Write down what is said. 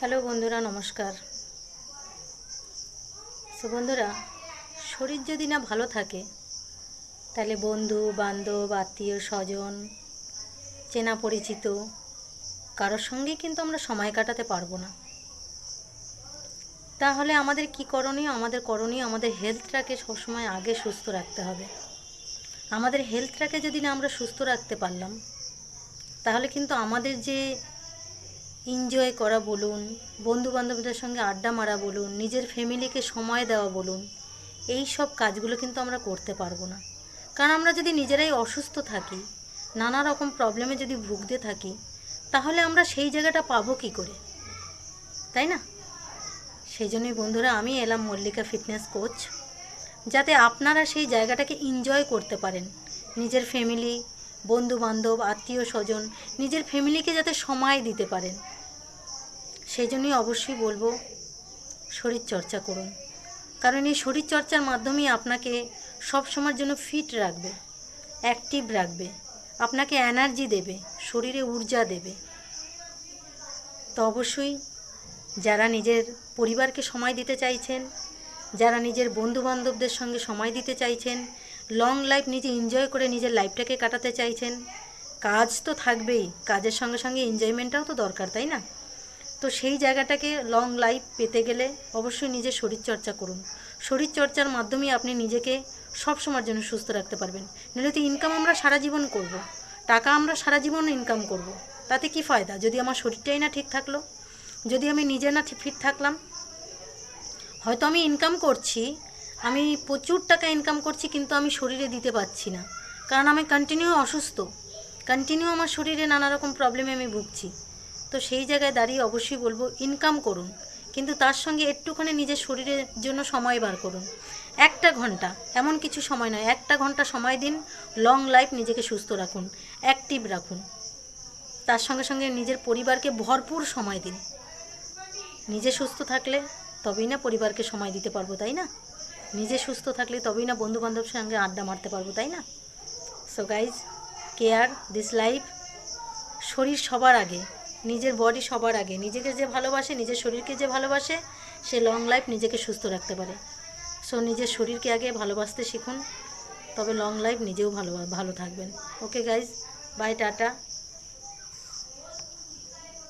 Hello বন্ধুরা, নমস্কার। বন্ধুরা, শরীর যদি না ভালো থাকে তাহলে বন্ধু বান্ধব আত্মীয় স্বজন চেনা পরিচিত কারোর সঙ্গেই কিন্তু আমরা সময় কাটাতে পারবো না। তাহলে আমাদের কি করণীয়? আমাদের হেলথটাকে সবসময় আগে সুস্থ রাখতে হবে। আমাদের হেলথটাকে যদি না আমরা সুস্থ রাখতে পারলাম তাহলে কিন্তু আমাদের যে এনজয় করা বলুন, বন্ধুবান্ধবদের সঙ্গে আড্ডা মারা বলুন, নিজের ফ্যামিলিকে সময় দেওয়া বলুন, এই সব কাজগুলো কিন্তু আমরা করতে পারবো না। কারণ আমরা যদি নিজেরাই অসুস্থ থাকি, নানা রকম প্রবলেমে যদি ভুগতে থাকি, তাহলে আমরা সেই জায়গাটা পাবো কী করে, তাই না? সেই জন্যই বন্ধুরা আমি এলাম মল্লিকা ফিটনেস কোচ, যাতে আপনারা সেই জায়গাটাকে এনজয় করতে পারেন। নিজের ফ্যামিলি, বন্ধুবান্ধব আত্মীয় স্বজন, নিজের ফ্যামিলিকে যাতে সময় দিতে পারেন। সেই জন্যই অবশ্যই বলবো শরীরচর্চা করুন। কারণ এই শরীরচর্চার মাধ্যমেই আপনাকে সব সময়ের জন্য ফিট রাখবে, অ্যাক্টিভ রাখবে, আপনাকে এনার্জি দেবে, শরীরে ঊর্জা দেবে। তো অবশ্যই যারা নিজের পরিবারকে সময় দিতে চাইছেন, যারা নিজের বন্ধুবান্ধবদের সঙ্গে সময় দিতে চাইছেন, লং লাইফ নিজে এনজয় করে নিজের লাইফটাকে কাটাতে চাইছেন, কাজ তো থাকবেই, কাজের সঙ্গে সঙ্গে এনজয়মেন্টটাও তো দরকার, তাই না? তো সেই জায়গাটাকে লং লাইফ পেতে গেলে অবশ্যই নিজের শরীরচর্চা করুন। শরীরচর্চার মাধ্যমেই আপনি নিজেকে সব সময়ের জন্য সুস্থ রাখতে পারবেন। নাহলে তো ইনকাম আমরা সারা জীবন করব, টাকা আমরা সারা জীবন ইনকাম করব, তাতে কি ফায়দা যদি আমার শরীরটাই না ঠিক থাকলো, যদি আমি নিজে না ফিট থাকলাম? হয়তো আমি ইনকাম করছি, আমি প্রচুর টাকা ইনকাম করছি, কিন্তু আমি শরীরে দিতে পারছি না, কারণ আমি কন্টিনিউ অসুস্থ, কন্টিনিউ আমার শরীরে নানা রকম প্রবলেমে আমি ভুগছি। তো সেই জায়গায় দাঁড়িয়ে অবশ্যই বলবো ইনকাম করুন, কিন্তু তার সঙ্গে একটুখানি নিজের শরীরের জন্য সময় বার করুন। 1 ঘন্টা, এমন কিছু সময় নয়, 1 ঘন্টা সময় দিন, লং লাইফ নিজেকে সুস্থ রাখুন, অ্যাক্টিভ রাখুন। তার সঙ্গে সঙ্গে নিজের পরিবারকে ভরপুর সময় দিন। নিজে সুস্থ থাকলে তবেই না পরিবারকে সময় দিতে পারবো, তাই না? নিজে সুস্থ থাকলে তবেই না বন্ধুবান্ধবের সঙ্গে আড্ডা মারতে পারবো, তাই না? So guys, care this life. শরীর সবার আগে, নিজের বডি সবার আগে। নিজেকে যে ভালোবাসে, নিজের শরীরকে যে ভালোবাসে, সে লং লাইফ নিজেকে সুস্থ রাখতে পারে। সো নিজের শরীরকে আগে ভালোবাসতে শিখুন, তবে লং লাইফ নিজেও ভালো থাকবেন। Okay guys, bye, tata.